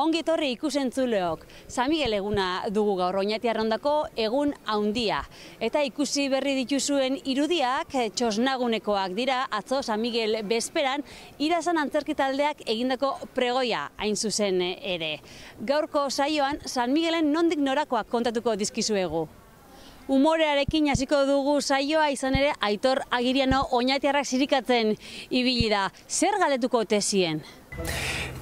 Ongi etorri ikusentzuleok. San Miguel eguna dugu gaur, Oñati Arrondako egun handia. Eta ikusi berri dituzuen irudiak txosnagunekoak dira, atzo San Miguel bezperan Irazan antzerki taldeak egindako pregoia hain zuzen ere. Gaurko saioan San Miguelen nondik norakoak kontatuko dizkizuegu. Humorearekin hasiko dugu saioa, izan ere Aitor Agiriano oñatiarrak zirikatzen ibili da. Zer galdetuko ote zien?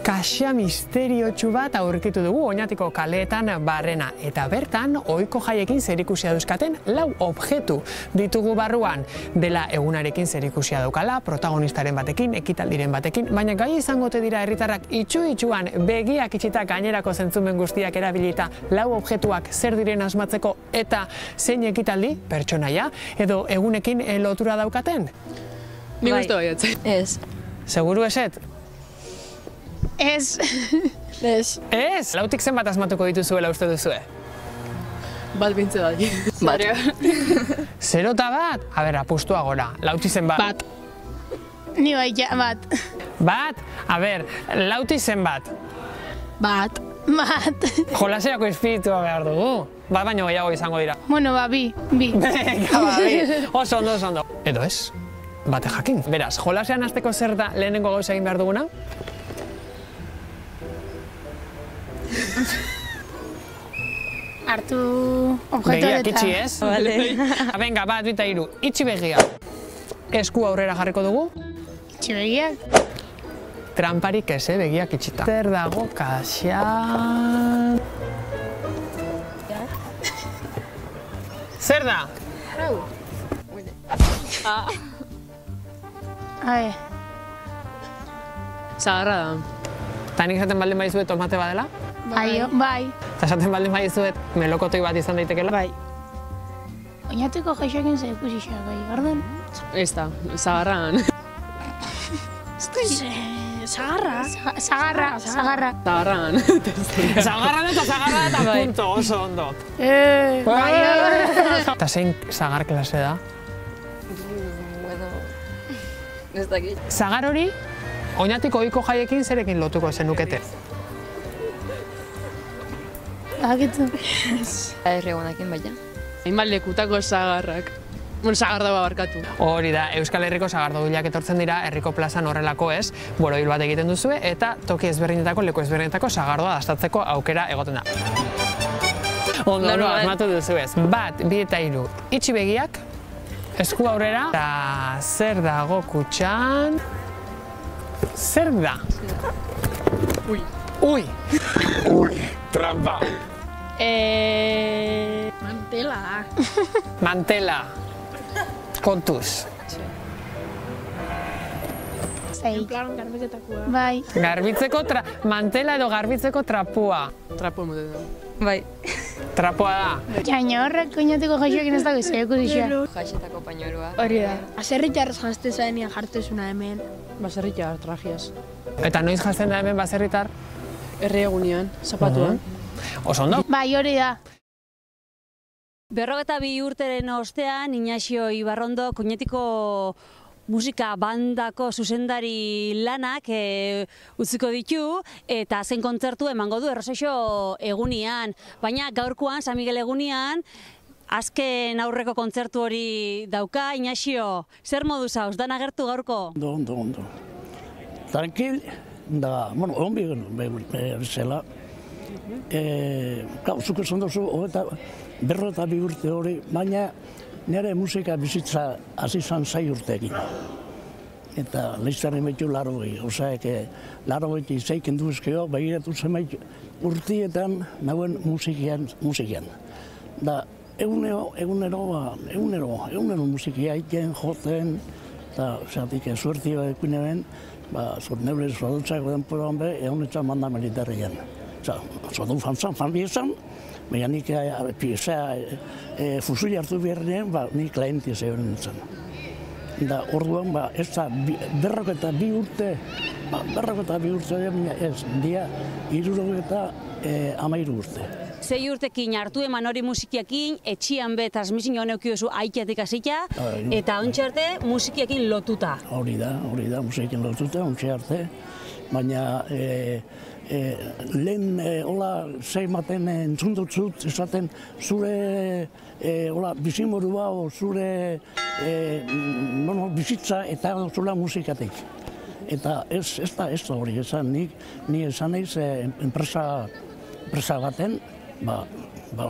Kaxa misteriotsu bat aurkitu dugu Oñatiko kaleetan barrena, eta bertan ohiko jaiekin zerikusia dauzkaten 4 objektu ditugu barruan. Dela egunarekin zerikusia daukala, protagonistaren batekin, ekitaldiren batekin, baina gai izangote dira herritarrak itxu-itxuan begiak itxita gainerako zentzumen guztiak erabilita 4 objektuak zer diren asmatzeko eta zein ekitaldi, pertsonaia, edo egunekin lotura daukaten? Ni gustu baiatzen. Ez. Seguru eset? Ez. Ez. Ez? Lautik zenbat asmatuko dituzuela uste duzue? Bat bintze da. Bat. 0 eta bat? A ber, apustua gora. Lautik zenbat? Bat. Ni bai, bat. Bat? A ber, lautik zenbat? Bat. Bat. Jolaserako espiritua behar dugu. Bat baino gehiago izango dira. Bueno, ba, bi. Venga, ba, bi. Oso ondo, oso ondo. Edo ez? Bate jakin. Beraz, jolasean hasteko zer da lehenengo gauza egin behar duguna? Hartu objektu Begiak itxi, ez? Vale. Venga, bat, bita, hiru. Itxi begia. Esku aurrera jarriko dugu. Itxi begiak. Tramparik ez, begiak itxita. Zer dago kaxa... Zer da? Ahe. Zagarra da. Eta nik esaten baldin badizuet tomate badela? Bai. Eta esaten baldin badizuet melokotoi bat izan daitekela? Bai. Oñatiko jaixokin zer ikusi xa, bai, garden? Ez da, zagarran. Zagarra. Zagarran. Zagarran eta zagarra eta punto, oso ondo. Bai. Eta zein zagar klase da? Bueno, ez dakit. Zagar hori, Oñatiko ohiko jaiekin zerekin lotuko zenukete? Bakitu. Herri egunekin baina. Hainbat lekutako zagarrak. Bueno, zagarda barkatu. Hori da, Euskal Herriko sagardogileak etortzen dira, herriko plazan horrelako ez, borobil bat egiten duzue, eta toki ezberdinetako, leku ezberdinetako sagardoa dastatzeko aukera egoten da. Ondo, asmatu duzu ez. Bat, bi eta hiru. Itxi begiak, esku aurrera, eta zer dago kutxan? Zer da? Ui. Ui! Ui, trampa! Mantela. Mantela. Kontuz. Zei. Bai. Garbitzeko mantela edo garbitzeko trapua. Trapo emoten da. Bai. Trapoa da. Baina horrek oñatiko jaixokin ez dago zer ikusi xa. Jaixetako pañuelua. Hori da. Aserritarrez janzte zaenian jartezuna hemen. Baserritar, tragiaz. Eta noiz jazten da hemen baserritar? Herri egunean, zapatuan. Oso ondo. Bai, hori da. 52 urteren ostean, Ignacio Ibarrondo Oñatiko musika bandako zuzendari lanak utziko ditu, eta zen kontzertu emango du Errosexo egunian. Baina gaurkoan, San Miguel egunian, azken aurreko kontzertu hori dauka. Ignacio, zer modu zauz, dan agertu gaurko? Ondo. Tranquil, da, bueno, onbi bezala. Zuk esan duzu, 52 urte hori, baina nire musika bizitza hasi zan 6 urteekin. Eta leiztaren betu 80, osaek 86 kendu ezkeo, begiratu zenbait urtietan nagoen musikian. Da, egunero musikia egiten, joten, eta zatik suertia ekin eben, neure zodutzako denporan be, egunetan manda militarrian. Zodu fan biezan, baina nik fusuli hartu beharrean, nik klienti zeben nintzen. Da, orduan, ez da, 52 urte, 52 urte, ez, dia, 13 urte. 6 urtekin hartu eman hori musikiakin, etxian be transmisio honeukiozu aiteatik hasita, eta ontsa arte musikiakin lotuta. Hori da, musikiakin lotuta, ontsa arte. baina lehen hola ze ematen entzun dutzut, esaten zure bizimodua o zure bizitza eta zula musikatik. Eta ez da hori, ni esan naiz enpresa baten,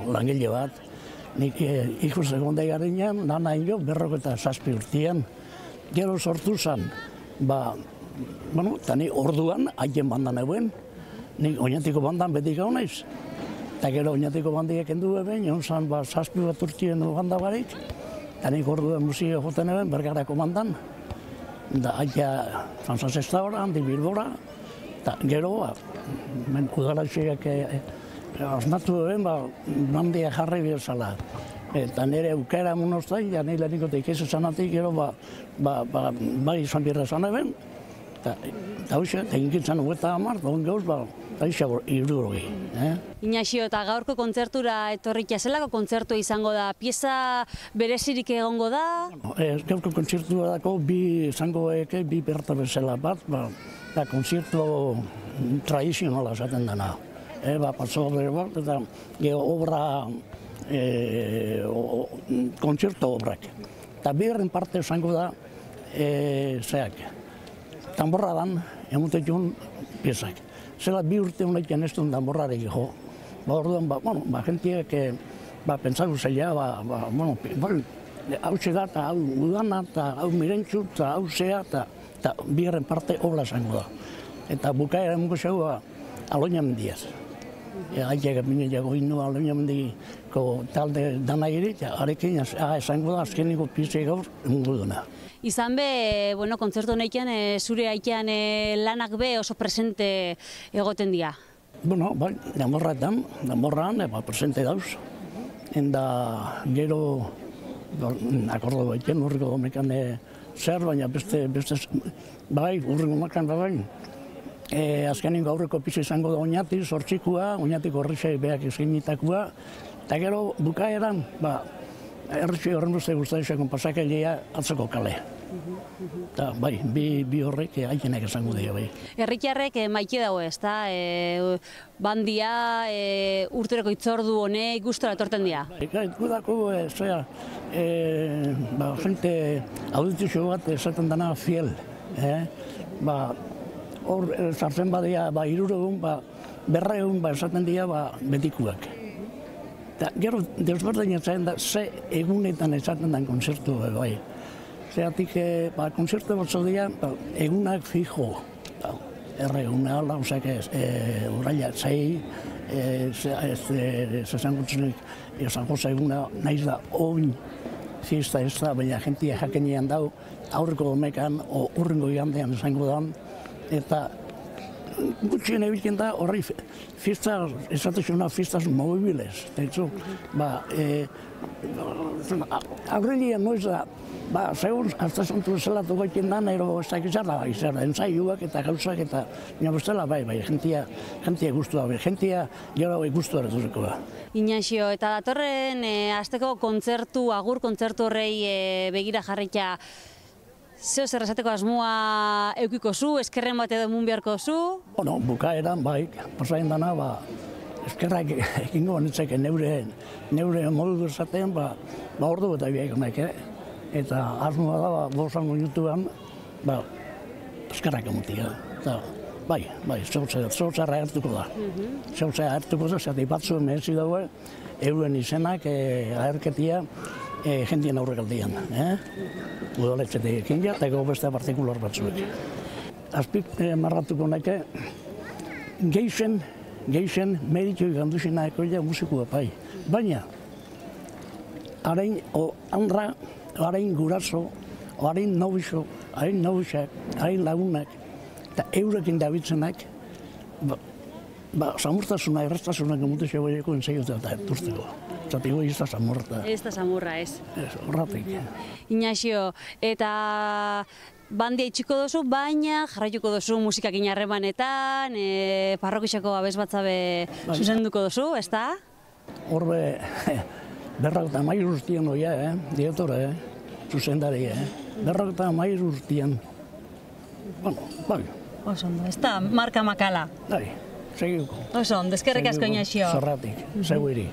langile bat, nik ikus egonda garenean, nana ino 47 urtean, gero sortu zen, eta ni orduan, haien bandan eguen, nik oinatiko bandan beti gau naiz, eta gero oinatiko bandiak endu eben, egon zen 7 bat urtean banda barik, eta nik orduan musika joten eben, Bergarako bandan, da aia Franzazesta hora, handi Bilbora, eta gero, udalaxiak asmatu eben, bandia jarri bezala. Eta nire eukera monoztain, ja nire nikotik ez esanatik, gero bai izan birra esan eben, eta hoxe, eginkitzen hogeta hamar, da gauz, eta isa irudorogi. Inaxio, eta gaurko kontzertura etorrikia zelako kontzertua izango da? Pieza berezirik egongo da? Gaurko kontzertua dako izango eke, bi berta bezala bat, da kontzertu tradizionala esaten dena. Patzo bat, eta obra, kontzertu obrak. Eta bigarren parte esango da, tamborra dan, emutetun piezak. Zela bi urte honetan ez duen tamborrarek jo. Orduan, jentiek, pentsatu zeila, hau txeda, eta hau udana, eta hau mirentxu, eta hau zea, eta bigarren parte obra esango da. Eta bukaera emuko zeu, Aloña Mendiaz. Aiek bine jago inu Aloña Mendiko talde danagiri, arekin esango da azkeniko piezei gaur emungo duna. Izan be, kontzertu honetan zure aitean lanak be oso presente egoten dira? Bai, damorran, presente dauz. Enda gero, akordo baiten urriko domekan zer, baina beste, bai, urriko domekan bai. Azkenin gaurreko pizza izango da oinati, sortxikua, oinatiko horrexai behak eskenitakoa, eta gero bukaeran, erretxe horren beste guztaizakon pasakailea atzeko kale. Eta bai, bi horrek haikenak esango dira bai. Herritarrek maite dago ez da, bandia, urteroko itzordu honek gustora etorten dira? Gudako, gente auditizio bat esaten dena fiel. Hor sartzen badia, 300, 200 esaten dira betikuak. Gero, desberdinetzen da, ze egunetan esaten den konzertu bai. Zeratik, konzertu batzu dira, egunak fijo. Erreguna, lauzak oraila, zezan gutzunik, San Jose eguna, nahiz da, oin fiesta ez da, baina jentia jakenean dau, aurreko domekan, o urrengo igandean esango dan, eta gutxien egiten da horri fiesta, esatezuna fiestas mobiles. Aurrelia noiz da, segun, hasta santu zelatu goiten dan, ero ez dakizarra, entzaiuak eta gauzak eta nabustela bai, jentia guztua, jentia gero guztua eratuko da. Inaxio, eta datorren asteko kontzertu, agur kontzertu horrei begira jarrikia, zeo zer esateko asmoa eukiko zu, eskerren bat edo emun beharko zu? Bukaeran, bai, pasain dana, eskerrak egingo banitzeke neure modu esaten, ordu eta biak honek, eta asmoa da, bozango minutuan, eskerrak emutia. Bai, zeutzara hartuko da. Zeutzara hartuko da, zati batzuen mehezi daue, euren izenak, aherketia, jendien aurrekaldian. Udaletxetik ekin ja, eta beste partikular batzuek. Azpik marratuko neke, geixen meritu ganduzina ekoia musikua bai. Baina, harein handra, harein guraso, harein nobixo, harein nobisak, harein lagunak, eta eurekin dabitzenak, samurtasuna, errastasunak emutezio baieko entzaiota eta ertuzteko. Zati goi ez da samurra. Ez da samurra, ez. Horratik. Inaxio, eta bandia itxiko dozu, baina jarraituko dozu musikakin harremanetan, parrokixako abez batzabe zuzenduko dozu, ez da? Horbe, 53 urtien oia, dietore, zuzendari, 53 urtien. Bai, Oso ondo, ez da, marka makala. Bai, segiuko. Oso ondo, eskerrik asko Inaxio. Zorratik, zeuiri.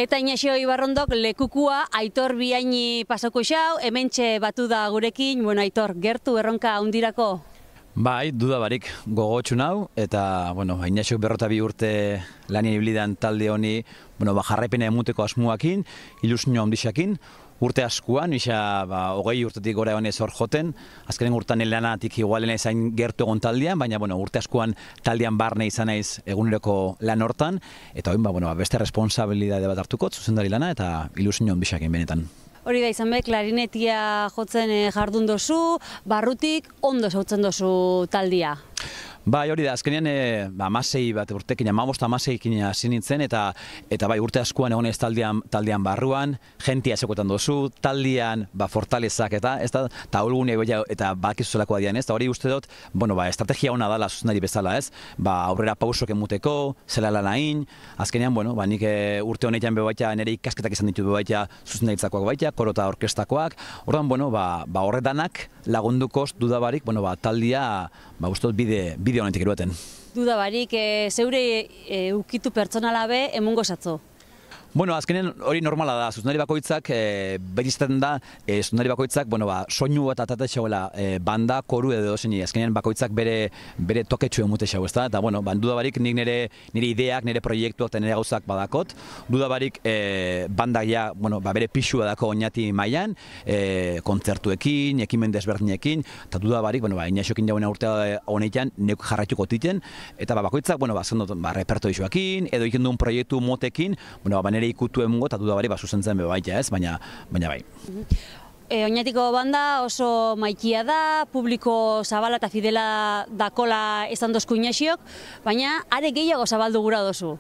Eta Inaxio Ibarrondok lekukua Aitor Biaini pasako xau, hementxe batu da gurekin, bueno, Aitor, gertu erronka hundirako? Bai, duda barik gogotsu nau, eta, bueno, Inaxiok 42 urte lanien ibilidan talde honi, bueno, jarraipena emuteko asmuakin, ilusio handixakin, urte askuan, isa, 20 urtetik gora egon ez hor joten, azkenen urtean lanatik igualena izan gertu egon taldean, baina, bueno, urte askuan taldean barne izan naiz eguneroko lan hortan, eta oin, bueno, beste responsabilidade bat hartuko, zuzendari lana, eta ilusio handixakin benetan. Hori da izan be, klarinetia jotzen jardun dozu, barrutik ondo zautzen dozu taldia. Bai, hori da, azkenean amasei bat urtekin, 15-16ekin hasi nintzen, eta bai, urte askuan egon ez taldean barruan, jentia esekotan dozu, taldean fortalezak eta ahulgune eta bakizuzelakoa dian, ez? Hori uste dut, bueno, estrategia hona dala zuzendari bezala, ez? Aurrera pausok emuteko, zela lan hain, azkenean, bueno, nik urte honetan bebaita nire ikasketak izan ditu bebaita zuzendaritzakoak baita, koro eta orkestakoak, orduan, bueno, horretanak lagundukoz dudabarik, bueno, taldia, uste dut bide honetik erueten. Dudabarik, zeure ukitu pertsonala be, emungo zatzo? Bueno, azkenean hori normala da, zuzendari bakoitzak, beti izaten da, zuzendari bakoitzak, soinu bat atatxauela banda, koru edo zein, azkenean bakoitzak bere toketxu emute xau, ezta? Eta, dudabarik nik nire ideak, nire proiektuak eta nire gauzak badakot, dudabarik bandak ja, bere pixua dako oinati mailan, kontzertuekin, ekimen desberdinekin, eta dudabarik, inaxokin jauen urte honetan, neuk jarraituko titen, eta bakoitzak, repertoizuakin, edo ikendun proiektu motekin, nire ikutu emungo eta dudabari zuzentzen bebaita ez, baina bai. Oñatiko banda oso maikia da, publiko zabala eta fidela dakola esan dozku Inaxiok, baina are gehiago zabaldu gura dozu.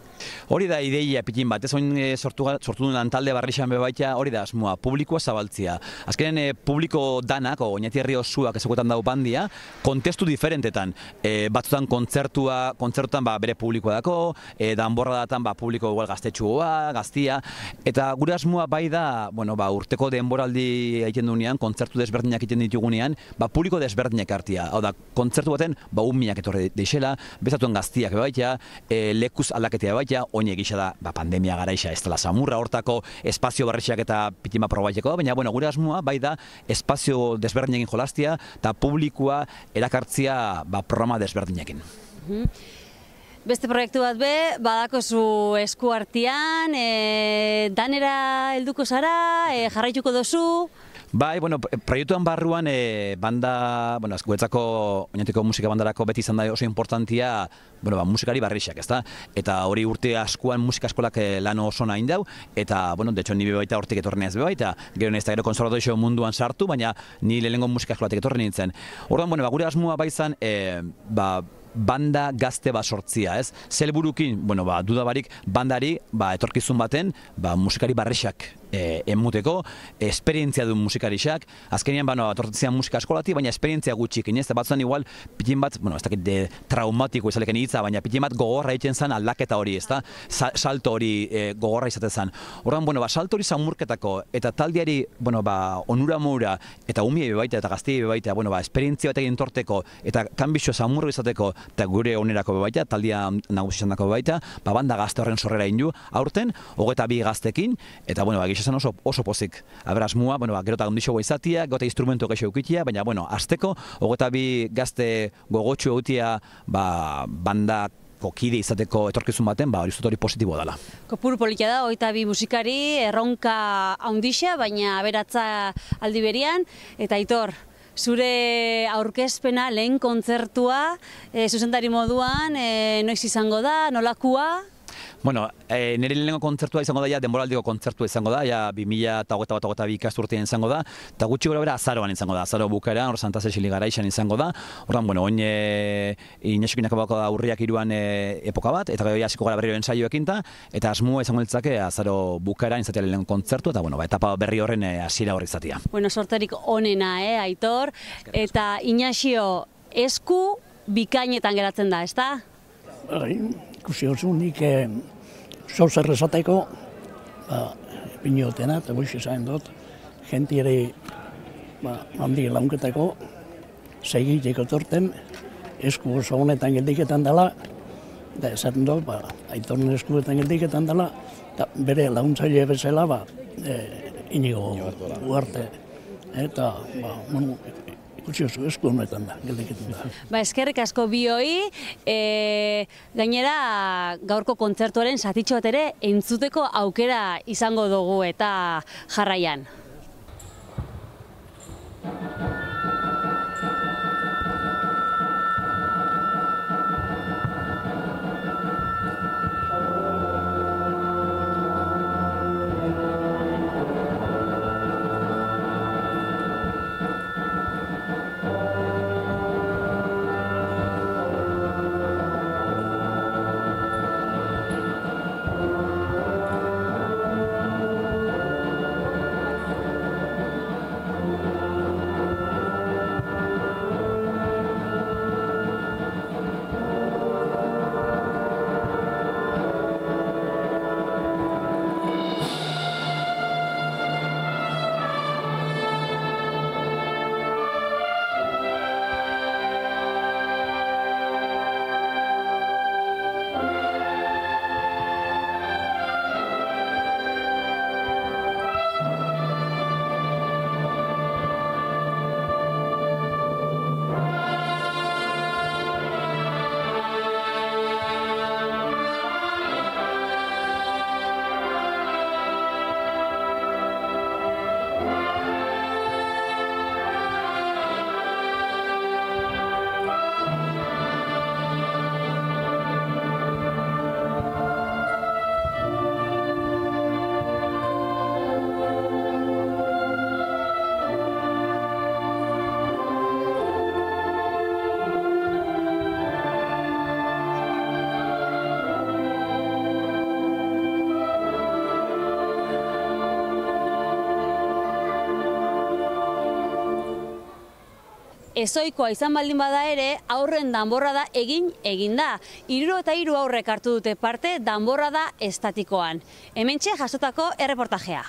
Hori da ideia pitin bat, ez oin sortu duen lantalde barrixan bebaita, hori da asmoa, publikoa zabaltzia. Azkenen publiko danak, Oñati herri osuak ezagutan dago bandia, kontestu diferentetan. Batzutan kontzertutan bere publikoa dako, danborra datan publiko igual gaztetxua, gaztia, eta gure asmoa bai da, urteko denboraldi dunean, kontzertu desberdinak egiten ditugunean, publiko desberdinak hartia. Hau da, kontzertu baten, miak etorri deixela, bezatuen gaztiak bebaita, lekuz aldaketea bebaita, oin egisa da, pandemia garaixa ez dela samurra, hortako espazio barrixak eta pitima probaiteko, baina, gure asmoa, bai da, espazio desberdinekin jolaztia, eta publikoa erakartzia programa desberdinekin. Beste proiektu bat badakozu esku artean, danera helduko zara, jarraituko dozu? Bai, proiektuan barruan banda, guretzako Oñatiko musika bandarako beti izan da oso importantia, musikari barrixak, ezta? Eta hori urte askoan musika eskolak lan oso nahin dau, eta, de hecho, ni bebaita hortik etorren ez bebaita, gero ez da gero konservatorio munduan sartu, baina ni lehenengo musika eskolatik etorren nintzen. Orduan, gure asmoa baizan, banda gazte sortzia, ez? Zelburukin, dudabarik, bandari, etorkizun baten, musikari barrixak emuteko, esperientzia duen musikarixak, azkenean, atortzian musika eskolati, baina esperientzia gutxikin, ez? Batzuan igual, pitin bat, ez dakit traumatiko izaleken hitza, baina pitin bat gogorra egiten zen aldaketa hori, ez da? Salto hori gogorra izate zen. Horren, salto hori zaumurketako, eta taldiari, onura moura, eta umiei bebaita, eta gaztiei bebaita, esperientzia bat egin torteko, eta kanbixo zaumurro izateko, eta gure onerako bebaita, taldia nagusi izandako bebaita, banda gazte horren sorrera indu, aurten, 22 gaztekin, eta, gixesan oso pozik. Asmoa, gero eta gondixo izatia, gero eta instrumentu geixo eukitia, baina, azteko, 22 gazte gogotxu eutia, banda kide izateko etorkizun baten, hori hori positibo dela. Kopuru politia da, 22 musikari, erronka handixa, baina aberatza aldi berian, eta Aitor, zure aurkezpena, lehen kontzertua, zuzendari moduan, noiz izango da, nolakua? Nire lehenengo kontzertua izango da, denboraldiko kontzertua izango da, 2021-2022 ikasturtean izango da, eta gutxi gora bera azaroan izango da, azaro bukaeran, hor Santa Cecilia garaixan izango da, horren, oin Inaxokin akabako da urriak 3 epoka bat, eta gero hasiko gara berriro ensaioekin eta asmoa izango ditzake azaro bukaeran izatea lehenengo kontzertu, eta etapa berri horren hasiera horri izatea. Sorterik onena, Aitor, eta Inaxio esku bikainetan geratzen da, ezta? Ikusi hozu, nik zer esateko, pinotena, eta goiz esan dut, jenti ere handi launketako, segiteko torten, esku oso honetan geldiketan dela, eta esaten dut, Aitorren eskuetan geldiketan dela, eta bere launtzaile bezala, Inigo Uarte, eta, ikusi oso esku honetan da, geldiketan da. Eskerrik asko bioi, gainera gaurko kontzertuaren zatitxo bat ere entzuteko aukera izango dugu eta jarraian. Ezoikoa izan baldin bada ere, aurren danborrada egin da. 73 aurrek hartu dute parte danborrada estatikoan. Hementxe jasotako erreportajea.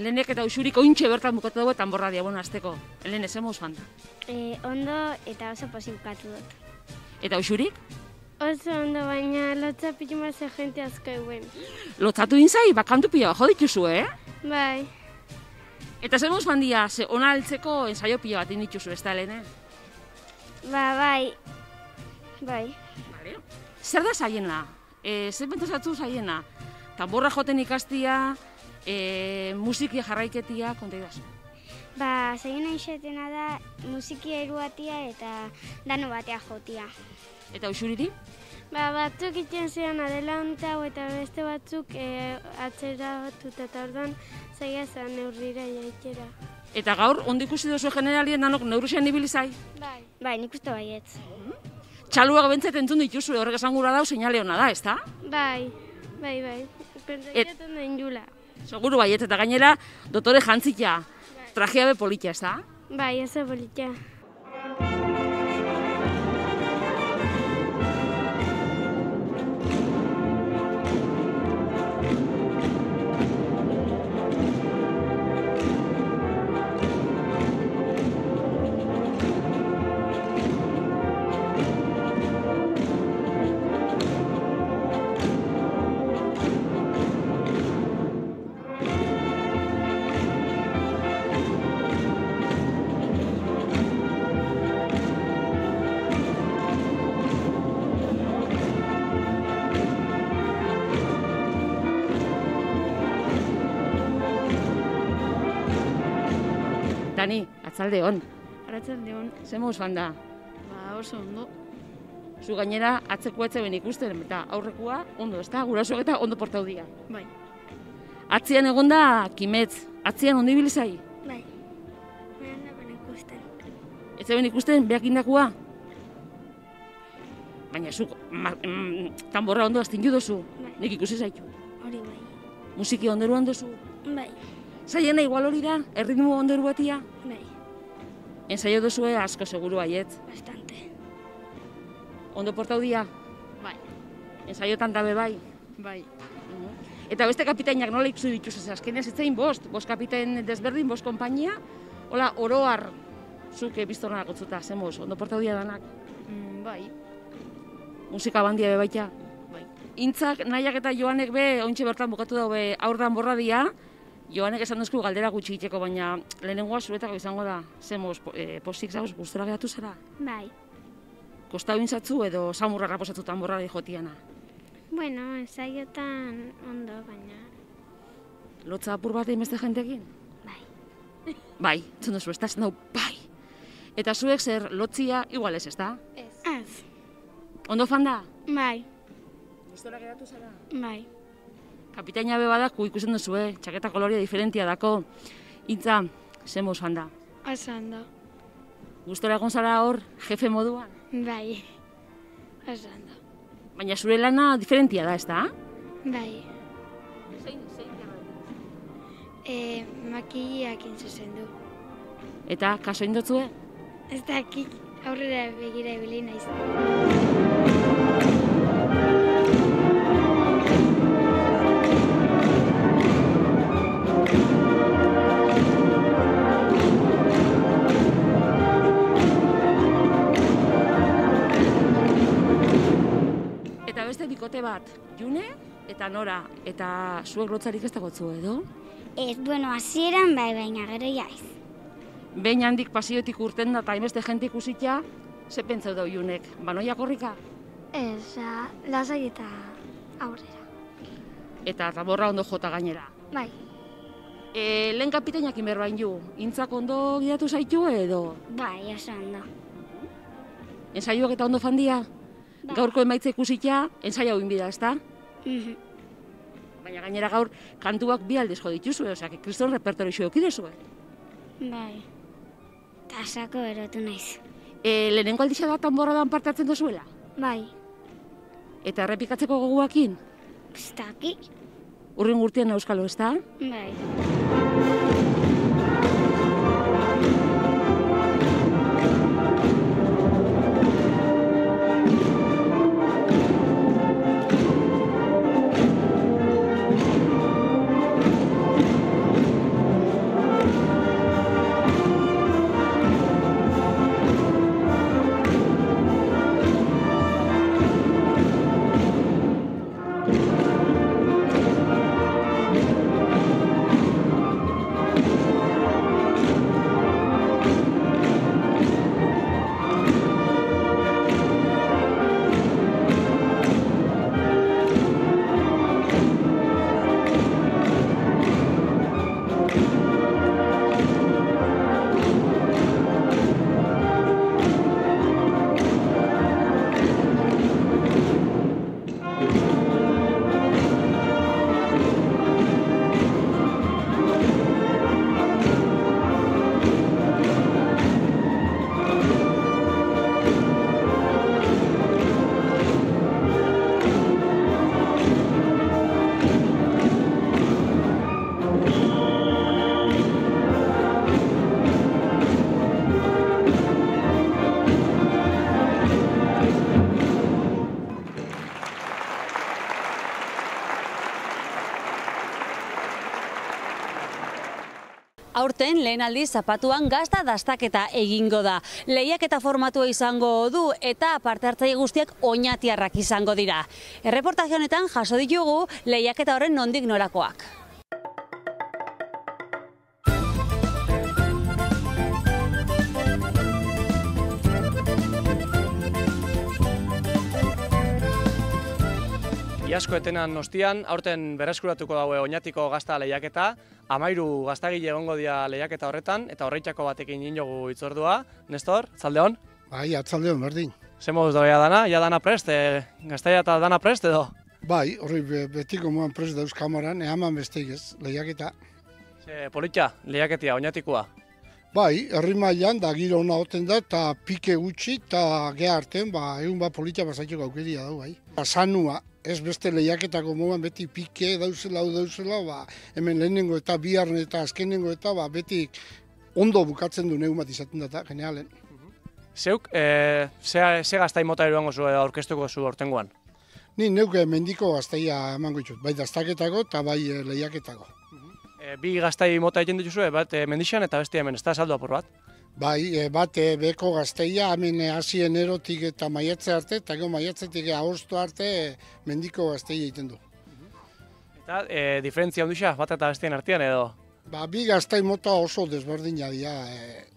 Helenek eta Uxurik ointxe bertan bukatu dugu danborra diabon azteko. Helene, ze moz fanta? Ondo eta oso pozik bukatu dut. Eta Uxurik? Oso ondo, baina lotza pituma ze jente asko eguen. Lotzatu dintzai, bakantu pila bajo dituzu, Bai. Eta ze moz fandia, ze ona altzeko ensaio pila bat indituzu, ez da, Helene? Bai. Vale. Zer da zaiena? Zer pentsatzu zaiena? Danborra joten ikastia, musiki jarraiketia, konta idazu. Zaiena isetena da musiki eruatia eta dano batea jotia. Eta Uxuriri? Batzuk iten ziren adelantau eta beste batzuk atzera batuta eta orduan zaila zen neurrira jaitera. Eta gaur, ondo ikusi duzu generalien danok neurusean ibilizai? Bai, nik uste baietz. Txaluak bentzat entzun dituzu, horrek esan gura dau, seinale hona da, ez da? Bai. Pentsatzen den jula. Seguru baietz, eta gainera, dotore jantzita, trajea be politia, ez da? Bai, oso politia. Dani, atzalde hon. Arratzalde hon. Ze moz fanda? Oso ondo. Zu gainera atzeko etze ben ikusten, eta aurrekua ondo, ez da? Gurasoak eta ondo portau dira. Bai. Atzian egon da Kimetz. Atzian ondo ibilizai? Bai. Baina ben ikusten. Ez ben ikusten, beak indakua? Baina zuk, tanborra ondo aztin duzu. Bai. Nik ikusi zaitu. Hori bai. Musiki ondoruan duzu. Bai. Zaiena igual hori da, erritmo ondoru batia? Bai. Ensaio duzue asko seguru baiet. Bastante. Ondo portau dia? Bai. Ensaiotan dabe bai? Bai. Eta beste kapitainak nola ikusi dituzu, azkenean zitzein bost kapitain desberdin, bost konpainia, hola, oroar, zuk biztornak gotzuta, zemoz, ondo portau dia danak? Bai. Musika bandia be baita? Bai. Intzak, nahiak eta Joanek be, ointxe bertan bukatu daube aurdan borra dia, Joanek esan duzku galdera gutxi egiteko, baina lehenengoa zuretako izango da, zemoz, posik zauz, gustora geratu zara? Bai. Kostau intzatzu edo samurra raposatzutan borra di jotiana? Bueno, ensaiotan ondo, baina... Lotza apur bat egin beste jentekin? Bai. Bai, entzun duzu, ez da, esan bai. Eta zuek zer, lotzia, igual ez da? Ez. Ondo fanda? Bai. Gustora geratu zara? Bai. Kapitaina be badaku ikusten duzu, txaketa koloria diferentia dako. Intza, zemoz fanda? Oso ondo. Gustora egon zara hor, jefe moduan? Bai. Oso ondo. Baina zure lana diferentia da, ez da? Bai. Zein Makiliak intzuzen du. Eta, kaso indotzue? Ez dakik aurrera begira ibili naiz. Eta beste bikote bat, June eta Nora, eta zuek lotzarik ez dagotzu edo? Ez, bueno, hasieran bai, baina gero jaiz. behin handik pasiotik urten da eta hainbeste jente ikusita, ze pentsau da oiunek, banoia korrika? Ez, lasai eta aurrera. Eta zaborra ondo jota gainera. Bai. Lehen kapitainak inberbain ju, intzak ondo gidatu zaitu edo? Bai, oso ondo. Ensaioak eta ondo fandia? Bai. Gaurko emaitza ikusita, ensaia hauin bida, ezta? Baina gainera gaur kantuak bi aldez jo dituzue, oseak, kriston repertorio eukidezue. Bai. Tasako erotu naiz. Lehenengo aldisa da tanborradan parte hartzen duzuela? Bai. Eta errepikatzeko goguakin? Pistaki? Urrin gurtien euskalo, ezta? Bai. Aurten lehen aldiz zapatuan gazta dastaketa egingo da. Lehiaketa formatua izango du eta parte hartzaile guztiak oñatiarrak izango dira. Erreportaje honetan jaso ditugu lehiaketa horren nondik norakoak. Iasko etenan ostian, aurten berreskuratuko daue Oñatiko gazta lehiaketa, 13 gaztagile egongo dira lehiaketa horretan, eta horreitako batekin inogu itzordua. Nestor, atzaldeon? Bai, atzaldeon, berdin. Zer moduz dagoia dana? Ja dana prest, gaztaia eta dana prest edo? Bai, horri betiko moan prest dauz kameran, ehaman besteik ez, lehiaketa. Politxa, lehiaketia, Oñatikoa? Bai, herri mailan da giro ona oten da, eta pike gutxi, eta geha artean, egun politxa bazaitxoko aukeria dau, bai. Sanua, ez beste lehiaketako moan beti pike dauzela, hemen lehenengo eta biharren eta azkenengo eta beti ondo bukatzen du neumat izaten data, generalen. Zeuk, ze gaztai mota eruango zu aurkeztuko zu aurtengoan? Ni neuke mendiko gaztaia emango ditut, bai dastaketako eta bai lehiaketako. Bi gaztai mota egiten dituzue, bat mendixan eta beste hemen, ez da saldu apur bat? Bai, bat beko gazteia, hemen hasien erotik eta maiatze arte, eta gero maiatzetik agosto arte mendiko gazteia egiten du. Eta diferentzia onduxa, bat eta bestien artean edo? Bi gaztai mota oso desberdina dira.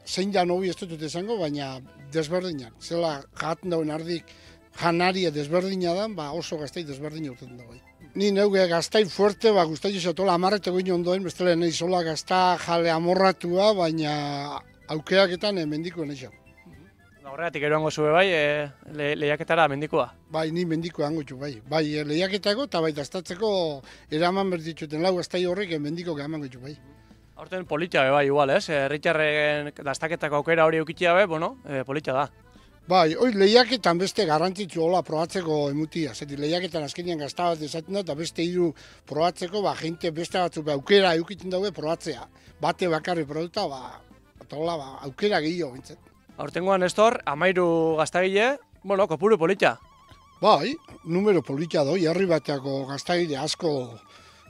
Zein da nobi ez dut esango, baina desberdinak. Zela jaten dauen ardik janaria desberdina da, oso gaztai desberdina urtetan dago. Ni neuge gaztai fuerte, guztai esatola amarreteko ino ondoen, bestela nahi zola gazta jale amorratua, baina aukeaketan mendikoen eixo. Horregatik eroango zube bai, lehiaketara mendikoa? Bai, ni mendikoa hango txu, bai. Bai, lehiaketako eta bai dastatzeko eraman berditxuten lau gaztai horrek mendiko gehamango txu, bai. Aurten politxa bai, igual, ez? Herritarren dastaketako aukera hori eukitzea be, politxa da. Bai, hori lehiaketan beste garrantzitsu hola probatzeko emutia. Zeti lehiaketan azkenean gazta bat esaten da, eta beste hiru probatzeko, jente beste batzuk aukera eukitzen daude probatzea. Bate bakarri produkta, eta hola, aukera gehiago bintzen. Aurtengoan, Nestor, 13 gaztagile, kopuru politxa. Bai, numero politxa doi, herri bateako gaztagile asko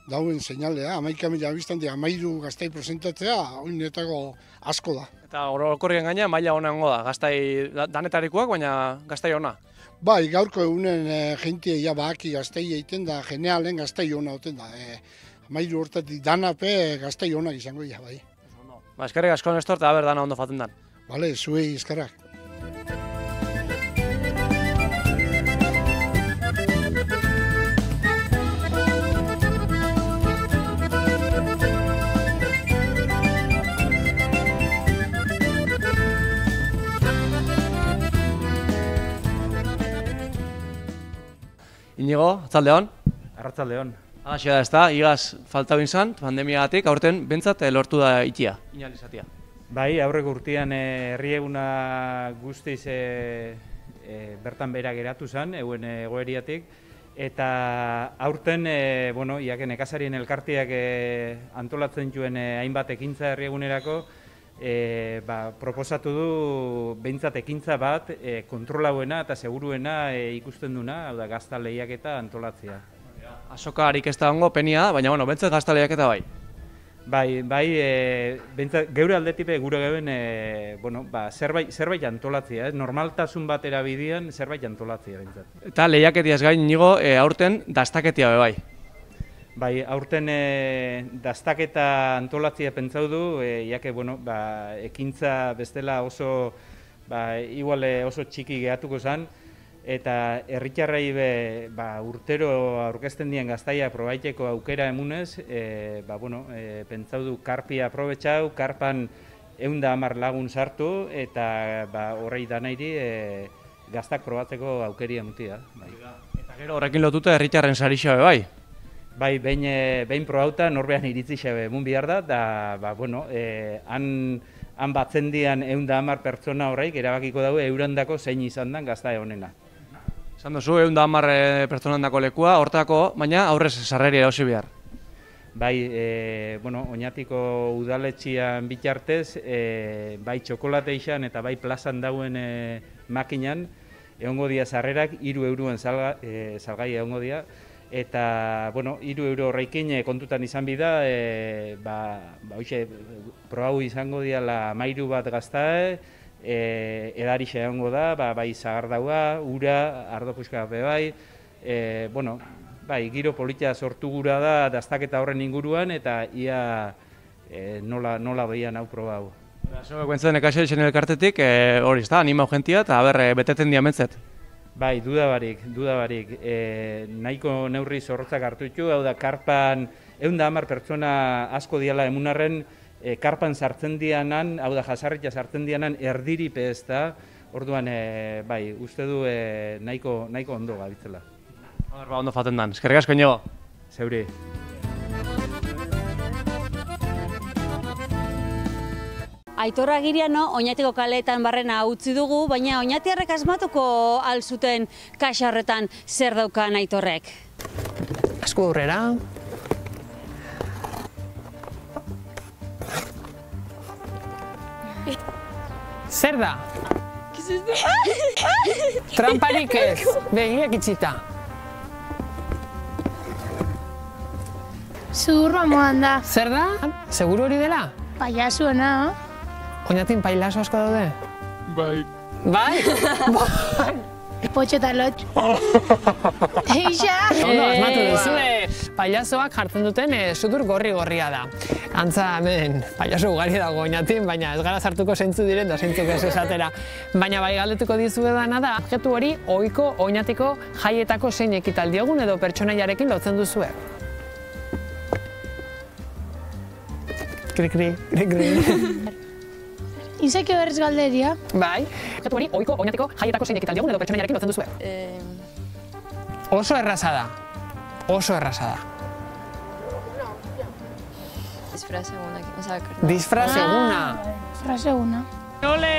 dauen seinalea, 11.000 biztantik 13 gaztai presentatzea, oinetako asko da. Eta orokorrien gaina maila ona hongo da, gaztai danetarikoak, baina gaztai ona. Bai, gaurko egunen jentie ja baki gaztai egiten da, generalen gaztai ona oten da. 13 hortatik danape gaztai onak izango ja, bai. Ba, eskerrik asko Nestor, eta dana ondo faten dan. Bale, zuei eskerrak. Inigo, atzaldeon? Arratsaldeon. Halaxe da, ezta, igaz falta bintzan, pandemiagatik, aurten bentsat lortu da itia, inalizatia. Bai, aurreko urtean herrieguna guztiz bertan behera geratu zen, euen egoeriatik, eta aurten, iake nekazarien elkarteak antolatzen zuen hainbat ekintza herriegunerako, proposatu du behintzat ekintza bat kontrolauena eta seguruena ikusten duna, hau da gazta lehiaketa antolatzea. Asoka harik ez da hongo penia, baina bentsat gazta lehiaketa bai. Bai, bentsat geure aldetik gure geuen zerbait antolatzea, normaltasun bat erabidean zerbait antolatzea bentsat. Eta lehiaketiaz gain Inigo, aurten dastaketia be bai. Bai, aurten dastaketa antolatzea pentsau du, iake, ekintza bestela oso, igual oso txiki gehatuko zen, eta herritarrei urtero aurkezten dien gaztaia probaiteko aukera emunez, pentsau du karpia aprobetxau, karpan 110 lagun sartu, eta horrei danairi gaztak probatzeko aukeria mutia. Eta gero horrekin lotuta herritarren sarixo be bai. Bai, behin probauta norbean iritzi xabe emun bihar da, han batzen dian 110 pertsona horreik erabakiko daue eurandako zein izan den gazta honena. Esan duzu, 110 pertsonandako lekua, hortako, baina aurrez sarreri erosi behar. Bai, Oñatiko udaletxian bitartez, bai txokolate izan eta bai plazan dauen makinan, egongo dia sarrerak 3 euroen salgai egongo dia, eta 3 euro horreikin kontutan izan bida, probau izango diala 13 bat gaztae, edarixe egongo da, bai zagardaua, ura, ardo puxka bai, giro politia sortu gura da dastaketa horren inguruan, eta ia nola behian hau probau. Zego guentzen ekaxen elkartetik, hori ez da, anima jentia, eta beteten diamentzet. Bai, dudabarik. Nahiko neurri zorrotzak hartu ditu, hau da, karpan 110 pertsona asko diala emunarren, karpan sartzen dianan, hau da, jasarritia sartzen dianan, erdiripe ez da, orduan, uste du nahiko ondo gabitzela. Ondo faten dan, eskerrik asko Inigo. Zeuri. Aitor Agiriano Oñatiko kaleetan barrena utzi dugu, baina oñatiarrek asmatuko alzuten kaxa horretan zer daukan Aitorrek? Esku aurrera. Zer da? Tramparik ez, begiak itxita. Zurroa modan da. Zer da? Seguru hori dela? Paiasuena. Oñatin pailazo asko daude? Bai. Bai? Potxo eta lotx. Eixa! Ondo, asmatu duzue. Pailazoak jartzen duten sudur gorri-gorria da. Antza, hemen, pailazo ugari dago Oñatin, baina ez gara sartuko zeintzu diren da zeintzuk ez esatera. Baina bai galdetuko dizuedana da, objektu hori ohiko Oñatiko jaietako zein ekitaldiogun edo pertsonaiarekin lotzen duzue. Kri-kri, kri-kri. Izaki berriz galderia. Bai. Objektu hori ohiko Oñatiko jaietako zein ekitaldiogun edo pertsonaiarekin lotzen duzue. Oso erraza da. Oso erraza da. Disfraz eguna. Disfraz eguna. Disfraz eguna. Ole!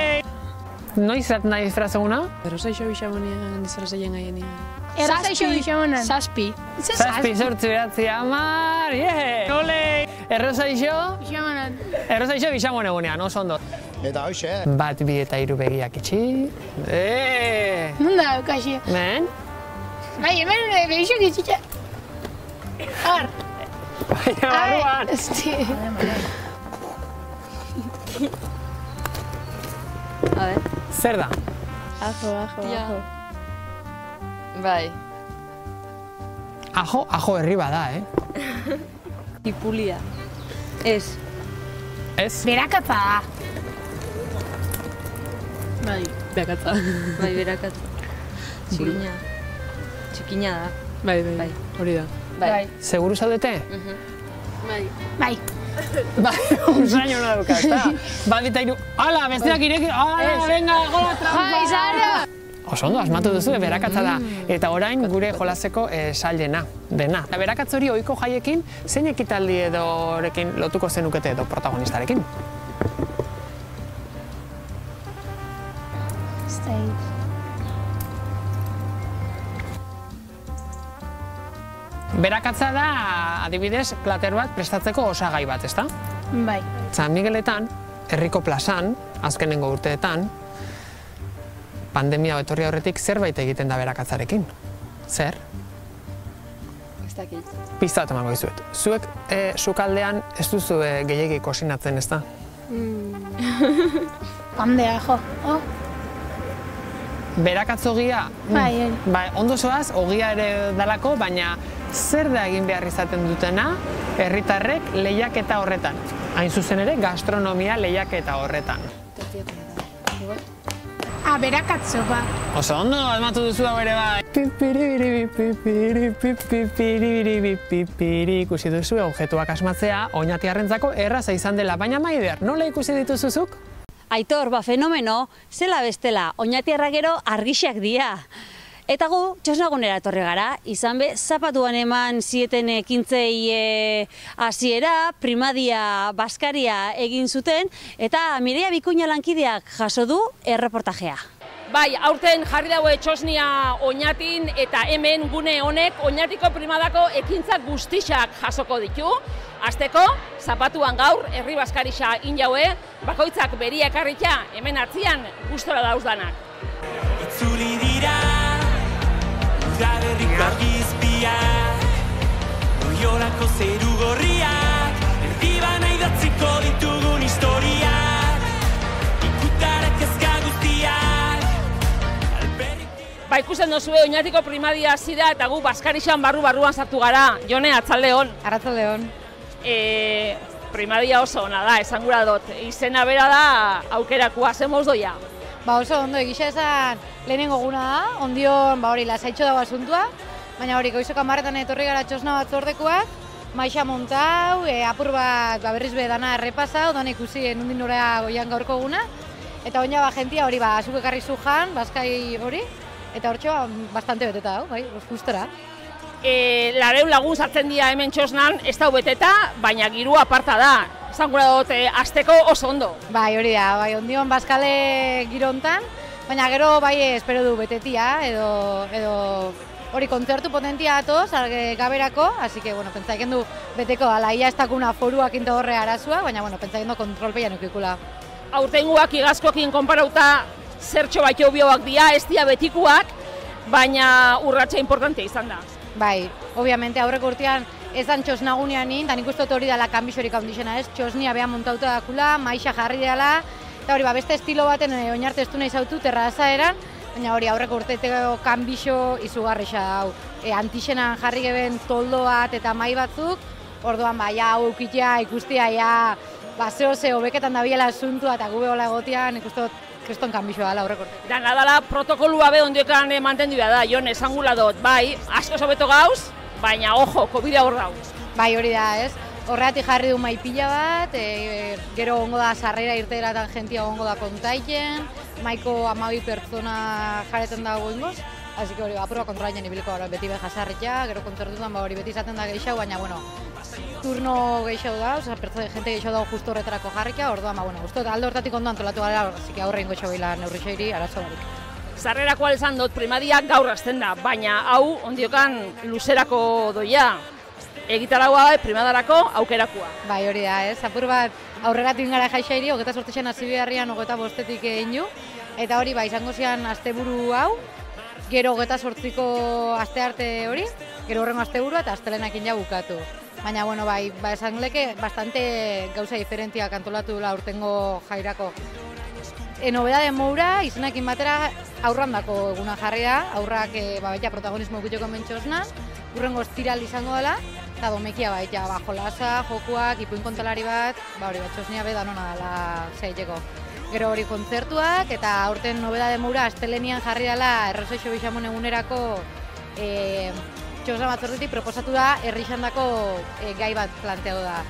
Noiz nahi disfraz eguna? Errosaixo bixamonean disfrazaien gaienean. Errosaixo bixamonean. Zazpi. Zazpi, sortzi, beratzi, amar, Ole! Errosaixo? Bixamonean. Errosaixo bixamon egunean, oso ondo. Eta hoxe. 1, 2 eta 3 begiak itxi. Nunda, kaxi. Men? Bai, hemen begixok itxitxa. Har. Baina barruan. A ver. Zer da? Ajo. Bai. Ajo herri bada, Ipulia. Ez. Ez? Berakatza da. Bai, berakatza. Bai, berakatza. Txikina. Txikina da. Bai, hori da. Bai. Seguru zaudete? Bai. Bai. Bai, usain hona dauka, ezta? Badita hiru, ala, besteak ireki, ala, venga, gola trampa! Oso ondo, asmatu duzu, berakatza da. Eta orain gure jolaseko sailena, dena. Berakatz hori ohiko jaiekin, zein ekitaldi edorekin lotuko zenukete edo protagonistarekin? Berakatza da, adibidez, plater bat prestatzeko osagai bat, ezta? Bai. San Migueletan, herriko plazan, azkenengo urteetan, pandemia etorri aurretik zerbait egiten da berakatzarekin. Zer? Ez dakit. Pista bat emango dizuet. Zuek sukaldean ez duzu gehiegi kosinatzen, ezta? Pandea, jo. Berakatz ogia? Bai, Bai, ondo zoaz, ogia ere dalako, baina zer da egin behar izaten dutena herritarrek lehiaketa horretan? Hain zuzen ere, gastronomia lehiaketa horretan. Berakatzo, ba. Oso ondo, asmatu duzu hau ere bai. Ikusi duzu objektuak asmatzea, oinatiarrentzako erraza izan dela, baina Maider, nola ikusi dituzuzuk? Aitor, fenomeno, zela bestela, oinatiarra gero argixak dira. Eta gu, txosnagunera etorri gara, izan be, zapatuan eman zieten ekintzei hasiera, primadia baskaria egin zuten, eta Mireia Bikuña lankideak jaso du erreportajea. Bai, aurten jarri daue Txosnia Oñatin eta hemen gune honek Oñatiko primadako ekintzak guztixak jasoko ditu. Azteko, zapatuan gaur, herri baskarixa injaue, bakoitzak beria ekarritxa hemen atzian gustora dauzdanak. Itzuli dira, udaberriko argizpiak, Loiolako zeru gorriak, erdibana idatziko ditugun historiak, ikutarek ezka guztiak. Ba, ikusten dozue, Oñatiko primadia hasi da eta gu baskarixan barruan sartu gara. Jone, atzaldeon. Arratzaldeon. Primadia oso ona da, esan gura dut. Izena bera da aukerakua, zemoz doia. Ba, oso ondo, egisa esan lehenengo guna da, ondion, ba hori, lasaitxo dago asuntua, baina hori, goizok 10etan etorri gara Txosna batzordekoak, maixa montau, apur bat berriz be dana errepasau, dan ikusi nundin nora goian gaurko guna, eta oina ba jentia hori, ba, azuk ekarri zujan, baskai hori, eta hortxo, bastante beteta hau, bai, gustora. 200 lagun sartzen dira hemen Txosnan, ez da beteta, baina girua aparta da. Esan gura dut, azteko oso ondo. Bai, hori da, bai, ondion baskale girontan, baina gero bai espero du betetia, edo hori kontzertu potentia atoz, gaberako, así que, bueno, pentsaiken du beteko, ala, ia ez dakuna foruak into horre arazua, baina, bueno, pentsaiken du kontrolpeian ukikula. Aurtengoak igazkoekin konparauta zertxo baito bioak dira, ez dira betikuak, baina urratxa importantea izan da. Bai, obviamente aurreko urtean ez dan Txosnagunean nin, eta nik uste hori dela kanbixorik handixena ez, Txosnia behan montauta dakula, maixa jarri dela, eta hori, beste estilo baten oinarte estu nahi zautu terraza eran, baina hori aurreko urteteko kanbixo izugarrixa hau. Antixenan jarri geben toldo bat eta mai batzuk, orduan bai, hau eukitea ikustia, zeo beketan da biela asuntua eta gube hola egotean, ikuste kriston kanbixoa dela aurreko urtetik. Dana dela protokolua be ondiokan mantendu da, Jon, esan gula dut, bai, asko sobeto gauz, baina ojo, COVID hor dauz. Bai, hori da, ez? Horregatik jarri du maipila bat, gero ongo da sarrera irteeratan jentia ongo da kontaiken, maiko 12 pertsona jaretan dago ingoz, así que hori, apurua kontrolainen ibiliko gara beti be jasarritia, gero kontzertutan hori beti izaten da gehiago, baina, bueno, turno gehiago da, jente gehiago dago justo horretarako jarrikia, orduan, bueno, guztu eta alde hortatik ondo antolatu gara, así que aurre ingo txabila neurri xeiri, arazo barik. Sarrerako izan dut primadiak gaur hasten da, baina hau ondiokan luzerako doia. Egitaragua primadarako aukerakua. Bai, hori da, ez? Apur bat aurreratu ingara jaixairi, 28an hasi beharrian 25etik egin du. Eta hori, izango zian asteburu hau, gero 28ko astearte hori, gero horrengo asteburua eta astelenakin ja bukatu. Baina, bueno, esan leke bastante gauza diferentiak antolatu dela urtengo jairako. Nobedade moura, izenekin batera aurrandako eguna jarri da, aurrak protagonismo gutxeko mentxosnan, urrengo estiral izango dela, eta domekia baita, jolasa, jokuak, ipuin kontalari bat, hori bat, Txosnia be danona dela zaiteko. Gero hori kontzertuak, eta aurten nobedade mura, astelenian jarri dela Erroseixo Bixamon egunerako Txosna batzordetik proposatu da herrixandako gai bat planteatu da.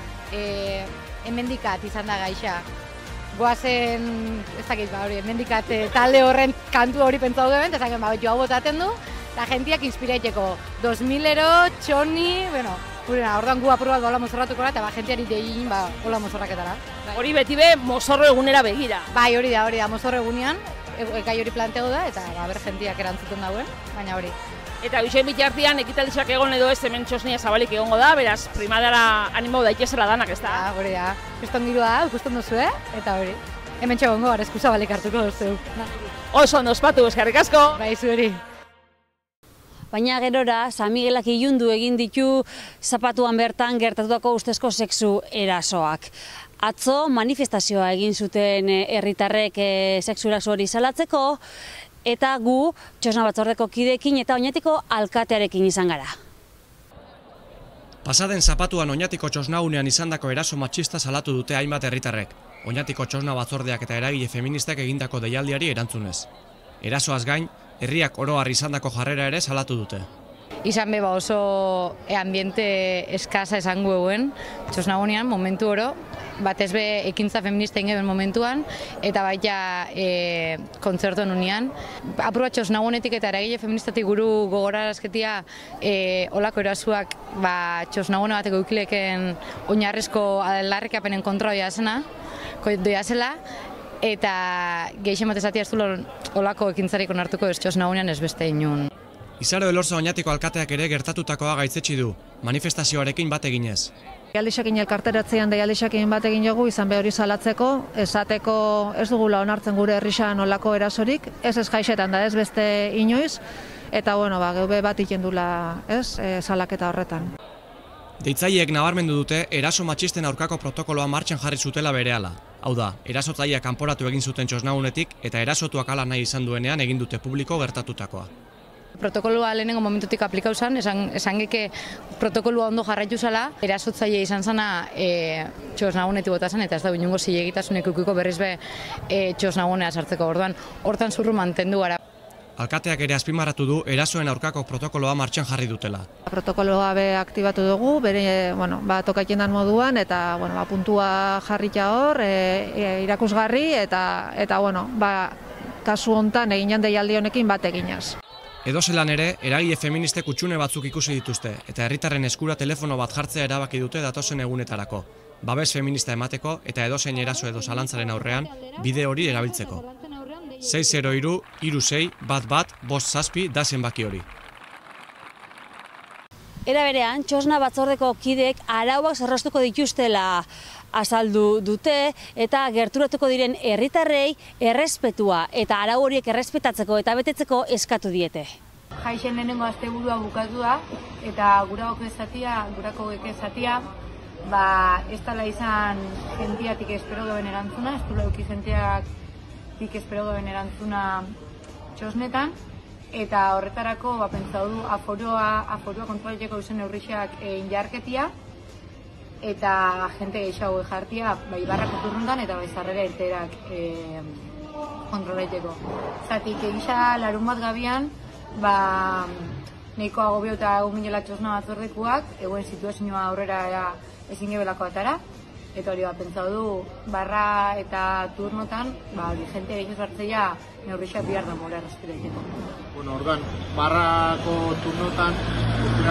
Hemendikat izan da gaixa. Goazen, ez dakit, hori, hemendikat talde horren kantu hori pentsatu duen, eta zaken, jo hau botaten du, eta jentiak inspiraiteko 2000ero, txoni, bueno, orduan gu apur bat hola mozorratuko da, eta jentiari degin, hola mozorraketara. Hori beti be, mozorro egunera begira. Bai, hori da, mozorro egunean, gai hori planteo da, eta ber jentiak erantzuten dauen, baina hori. Eta bixen bitartian ekitaldizak egon edo ez hemen Txosnia zabalik egongo da, beraz, primadara animo daitezela danak, ez da? Hori da, kuston girua da, ikusten duzu, eta hori. Hemen txegongo, arezku zabalik hartuko duzu. Oso ondo ospatu, eskerrik asko! Bai, zueri. Baina gerora, San Miguelak ilundu egin ditu zapatuan bertan gertatutako ustezko sexu erasoak. Atzo manifestazioa egin zuten herritarrek sexu eraso hori salatzeko, eta gu Txosna batzordeko kideekin eta Oñatiko alkatearekin izan gara. Pasaden zapatuan Oñatiko Txosnagunean izandako eraso matxista salatu dute hainbat herritarrek. Oñatiko Txosna batzordeak eta eragile feministak egindako deialdiari erantzunez. Erasoaz gain, herriak oro har izandako jarrera ere salatu dute. Izan beba oso ambiente eskasa esango eguen, Txosnagunean, momentu oro, batez be ekintza feminista ingeben momentuan, eta baita kontzertuen unian. Apur bat Txosnagunetik eta eragile feministatik guru gogorarazketia olako erasuak Txosnagune bateko ukileken oinarrezko aldarrikapenen kontra doia zela, eta gehixen bat esatia ez du olako ekintzarik onartuko ez Txosnagunean ez beste inun. Izaro Elorza Oñatiko alkateak ere gertatutakoa gaitzetsi du, manifestazioarekin bat eginez. Deialdisakin elkarteratzean deialdisakin bat egin jogu izan behori salatzeko, esateko ez dugula onartzen gure herrixan olako erasorik, ez jaixetan da ez beste inoiz, eta geube bat ikendula salaketa horretan. Deitzaileek nabarmendu dute eraso matxisten aurkako protokoloa martxan jarri zutela berehala. Hau da, erasotzaileak kanporatu egin zuten Txosnagunetik eta erasotuak hala nahi izan duenean egin dute publiko gertatutakoa. Protokoloa lehenengo momentutik aplikau zen, esan geke protokoloa ondo jarraitu zela, erasotzaile izan zena Txosnagunetik bota zen, eta ez da inongo zilegitasunik ukiko berriz be Txosnagunea sartzeko orduan, hortan zurru mantendu gara. Alkateak ere azpimarratu du erasoen aurkako protokoloa martxan jarri dutela. Protokoloa be aktibatu dugu, bere tokatzen den moduan, eta puntua jarrita hor, irakusgarri, eta kasu hontan eginan deialdi honekin bat eginaz. Edozelan ere, eragile feministek hutsune batzuk ikusi dituzte, eta herritarren eskura telefono bat jartzea erabaki dute datozen egunetarako. Babes feminista emateko eta edozein eraso edo zalantzaren aurrean bide hori erabiltzeko. 603-36-11-5 da zenbaki hori. Era berean, Txosna batzordeko kideek arauak zorroztuko dituztela azaldu dute, eta gerturatuko diren herritarrei errespetua eta arau horiek errespetatzeko eta betetzeko eskatu diete. Jaixen lehenengo asteburua bukatu da, eta gurako ezatia, ez dela izan jentiatik espero duen erantzuna, ez dula euki jentiatik espero duen erantzuna Txosnetan, eta horretarako pentsatu du aforoa kontrolateko izen neurrixak injarketia, eta jente gehiago jartia barrako turrundan eta zarrera erterak kontrolaiteko. Zatik egisa larun bat gabian, nahiko agobio eta egun minela Txosna batzordekuak, eguen situazioa aurrera ezin gebelako atara, eta hori pentsatu du barra eta turnotan, jente gehiago hartzea neurrixak bihar da mora errespiraiteko. Orduan, barrako turnotan,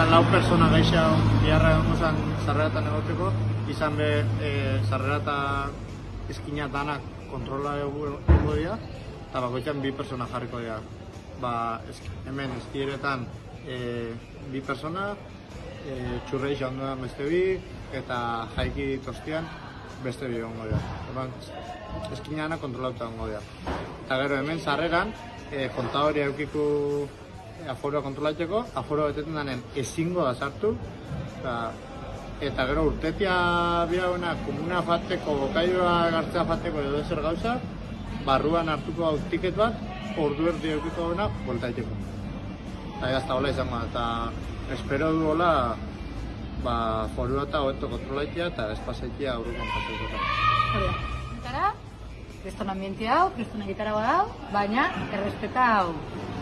lau persona gaixo biharra egongo zen zarreratan egoteko, izan be zarrera eta eskina danak kontrola egongo dira, eta bakoitzan 2 persona jarriko dira. Hemen eskieretan 2 persona, txurrei jaunduan beste 2, eta jaiki tostian beste 2 egongo dira. Eskina danak kontrolauta egongo dira. Eta gero hemen zarreran, kontadori eukiku aforoa kontrolatzeko, aforoa betetzen denen ezingo da sartu, eta gero urtetia bihauena komuna fateko, bokaioa gartzea fateko edo ezer gauza, barruan hartuko hau tiket bat, ordu erdi eukiko duena, voltaiteko. Eta gazta hola izango, eta espero du hola foru eta hobeto kontrolaitia eta ez pasaitia aurruan pasaitia. Hori da. Gitara, kriston ambientia hau, kriston gitara hau, baina errespeta hau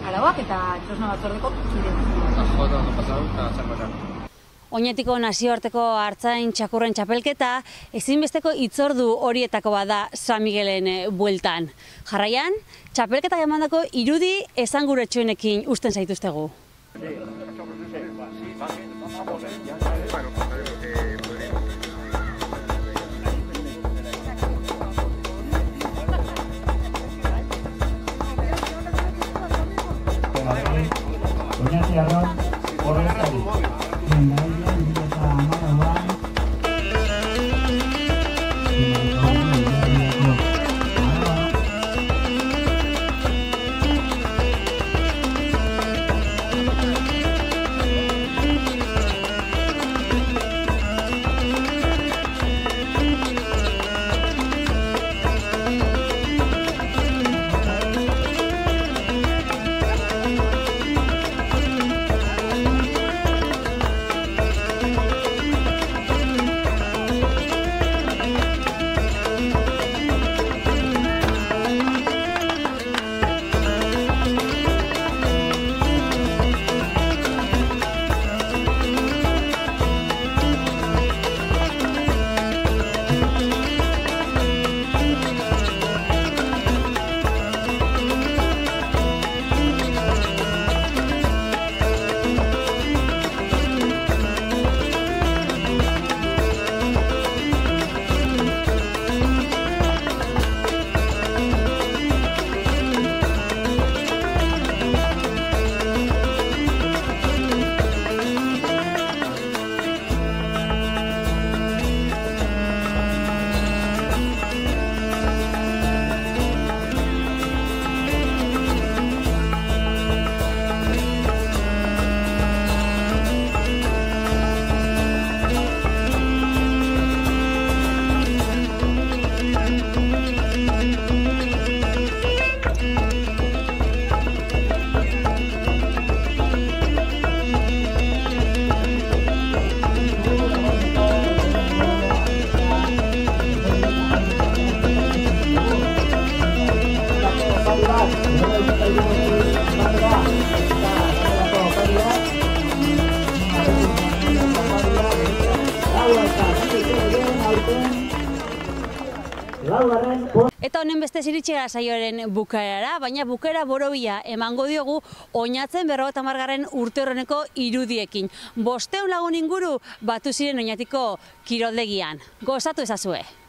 arauak eta txosna batzordeko kidea. Eta jota ondo pasatu eta txakoetan. Oñatiko nazioarteko artzain txakurren txapelketa ezinbesteko hitzordu horietako bada San Miguelen bueltan. Jarraian, txapelketak emandako irudi esanguratsuenekin uzten zaituztegu. Eta honen beste iritsi gara saioaren bukaerara, baina bukaera borobila emango diogu Oñatzen 50. urte horreneko irudiekin. 500 lagun inguru batu ziren Oñatiko kiroldegian. Gozatu ezazue!